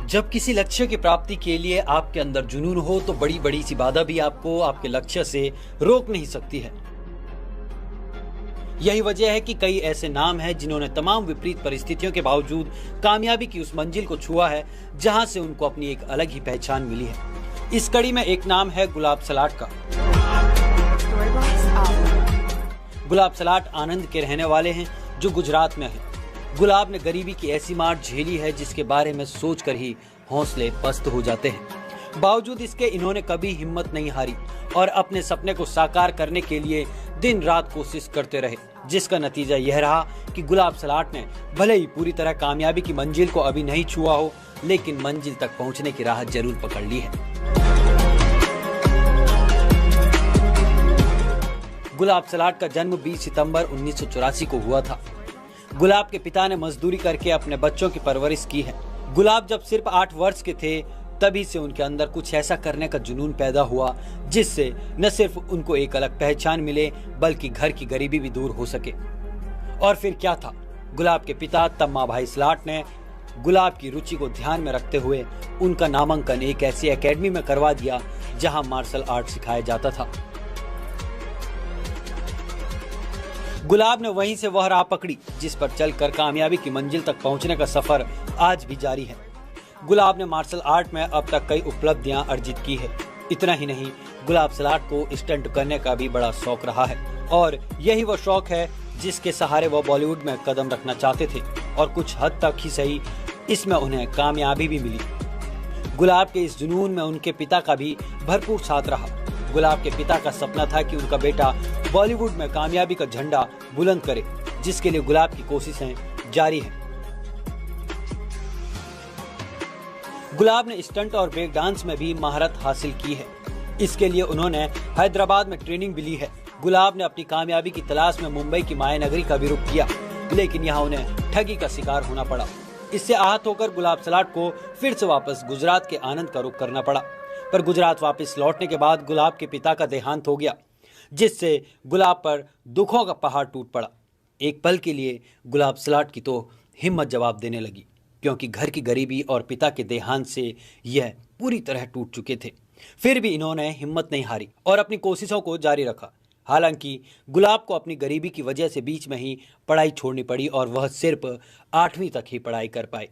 जब किसी लक्ष्य की प्राप्ति के लिए आपके अंदर जुनून हो तो बड़ी बड़ी सी बाधा भी आपको आपके लक्ष्य से रोक नहीं सकती है। यही वजह है कि कई ऐसे नाम हैं जिन्होंने तमाम विपरीत परिस्थितियों के बावजूद कामयाबी की उस मंजिल को छुआ है जहां से उनको अपनी एक अलग ही पहचान मिली है। इस कड़ी में एक नाम है गुलाब सलाट का। गुलाब सलाट आनंद के रहने वाले हैं जो गुजरात में है। गुलाब ने गरीबी की ऐसी मार झेली है जिसके बारे में सोचकर ही हौसले पस्त हो जाते हैं। बावजूद इसके इन्होंने कभी हिम्मत नहीं हारी और अपने सपने को साकार करने के लिए दिन रात कोशिश करते रहे, जिसका नतीजा यह रहा कि गुलाब सलाट ने भले ही पूरी तरह कामयाबी की मंजिल को अभी नहीं छुआ हो, लेकिन मंजिल तक पहुंचने की राह जरूर पकड़ ली है। गुलाब सलाट का जन्म 20 सितंबर 1984 को हुआ था। गुलाब के पिता ने मजदूरी करके अपने बच्चों की परवरिश की है। गुलाब जब सिर्फ 8 वर्ष के थे तभी से उनके अंदर कुछ ऐसा करने का जुनून पैदा हुआ जिससे न सिर्फ उनको एक अलग पहचान मिले बल्कि घर की गरीबी भी दूर हो सके। और फिर क्या था, गुलाब के पिता तम्मा भाई सलाट ने गुलाब की रुचि को ध्यान में रखते हुए उनका नामांकन एक ऐसी एकेडमी में करवा दिया जहां मार्शल आर्ट सिखाया जाता था। गुलाब ने वहीं से वह राह पकड़ी जिस पर चलकर कामयाबी की मंजिल तक पहुंचने का सफर आज भी जारी है। गुलाब ने मार्शल आर्ट में अब तक कई उपलब्धियां अर्जित की है। इतना ही नहीं, गुलाब सलाट को स्टंट करने का भी बड़ा शौक रहा है और यही वो शौक है जिसके सहारे वो बॉलीवुड में कदम रखना चाहते थे और कुछ हद तक ही सही इसमें उन्हें कामयाबी भी मिली। गुलाब के इस जुनून में उनके पिता का भी भरपूर साथ रहा। गुलाब के पिता का सपना था कि उनका बेटा बॉलीवुड में कामयाबी का झंडा बुलंद करे, जिसके लिए गुलाब की कोशिशें जारी हैं। गुलाब ने स्टंट और ब्रेक डांस में भी महारत हासिल की है। इसके लिए उन्होंने हैदराबाद में ट्रेनिंग भी ली है। गुलाब ने अपनी कामयाबी की तलाश में मुंबई की माया नगरी का भी रुख किया, लेकिन यहाँ उन्हें ठगी का शिकार होना पड़ा। इससे आहत होकर गुलाब सलाट को फिर से वापस गुजरात के आनंद का रुख करना पड़ा। पर गुजरात वापस लौटने के बाद गुलाब के पिता का देहांत हो गया, जिससे गुलाब पर दुखों का पहाड़ टूट पड़ा। एक पल के लिए गुलाब सलाट की तो हिम्मत जवाब देने लगी, क्योंकि घर की गरीबी और पिता के देहांत से यह पूरी तरह टूट चुके थे। फिर भी इन्होंने हिम्मत नहीं हारी और अपनी कोशिशों को जारी रखा। हालांकि गुलाब को अपनी गरीबी की वजह से बीच में ही पढ़ाई छोड़नी पड़ी और वह सिर्फ 8वीं तक ही पढ़ाई कर पाए।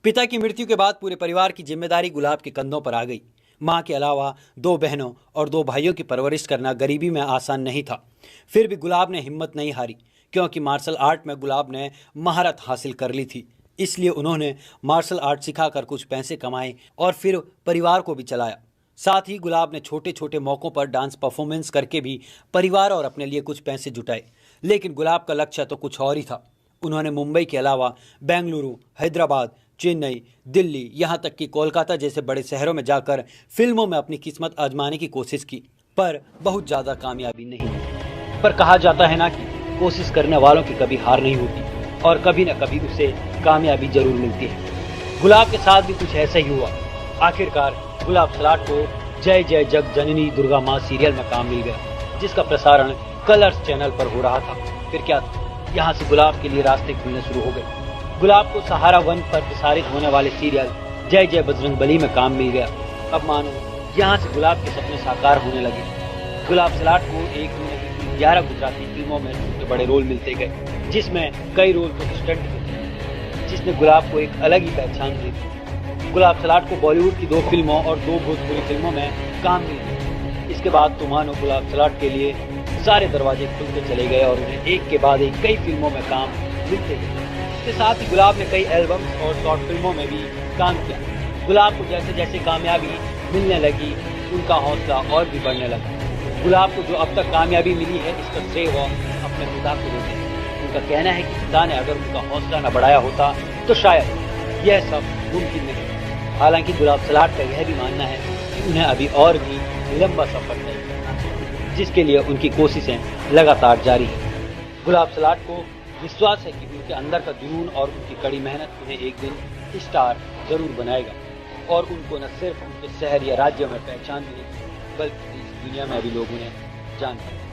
पिता की मृत्यु के बाद पूरे परिवार की जिम्मेदारी गुलाब के कंधों पर आ गई। माँ के अलावा 2 बहनों और 2 भाइयों की परवरिश करना गरीबी में आसान नहीं था। फिर भी गुलाब ने हिम्मत नहीं हारी, क्योंकि मार्शल आर्ट में गुलाब ने महारत हासिल कर ली थी। इसलिए उन्होंने मार्शल आर्ट सिखाकर कुछ पैसे कमाए और फिर परिवार को भी चलाया। साथ ही गुलाब ने छोटे छोटे मौक़ों पर डांस परफॉर्मेंस करके भी परिवार और अपने लिए कुछ पैसे जुटाए। लेकिन गुलाब का लक्ष्य तो कुछ और ही था। उन्होंने मुंबई के अलावा बेंगलुरु, हैदराबाद, चेन्नई, दिल्ली, यहाँ तक कि कोलकाता जैसे बड़े शहरों में जाकर फिल्मों में अपनी किस्मत आजमाने की कोशिश की, पर बहुत ज़्यादा कामयाबी नहीं हुई। पर कहा जाता है ना कि कोशिश करने वालों की कभी हार नहीं होती और कभी न कभी उसे कामयाबी जरूर मिलती है। गुलाब के साथ भी कुछ ऐसा ही हुआ। आखिरकार गुलाब सलाट को जय जय जग जननी दुर्गा माँ सीरियल में काम मिल गया, जिसका प्रसारण कलर्स चैनल पर हो रहा था। फिर क्या था, यहाँ से गुलाब के लिए रास्ते खुलने शुरू हो गए। गुलाब को सहारा 1 पर प्रसारित होने वाले सीरियल जय जय बजरंगबली में काम मिल गया। अब मानो यहाँ से गुलाब के सपने साकार होने लगे। गुलाब सलाट को एक में 11 गुजराती फिल्मों में छोटे बड़े रोल मिलते गए, जिसमें कई रोल तो स्टंट थे, जिसने गुलाब को एक अलग ही पहचान दी। गुलाब सलाट को बॉलीवुड की 2 फिल्मों और 2 भोजपुरी फिल्मों में काम मिल गया। इसके बाद तो मानो गुलाब सलाट के लिए सारे दरवाजे खुलते चले गए और उन्हें एक के बाद एक कई फिल्मों में काम मिलते गए। इसके साथ ही गुलाब ने कई एल्बम्स और शॉर्ट फिल्मों में भी काम किया। गुलाब को जैसे जैसे कामयाबी मिलने लगी, उनका हौसला और भी बढ़ने लगा। गुलाब को जो अब तक कामयाबी मिली है, इसका श्रेय वो अपने पिता को देते हैं। उनका कहना है कि पिता ने अगर उनका हौसला न बढ़ाया होता तो शायद यह सब मुमकिन नहीं। हालांकि गुलाब सलाट का यह भी मानना है कि उन्हें अभी और भी लंबा सफर तय करना है, जिसके लिए उनकी कोशिशें लगातार जारी हैं। गुलाब सलाट को विश्वास है कि उनके अंदर का जुनून और उनकी कड़ी मेहनत उन्हें एक दिन स्टार जरूर बनाएगा और उनको न सिर्फ उनके शहर या राज्य में पहचान मिलेगी, बल्कि इस दुनिया में भी लोग उन्हें जानते हैं।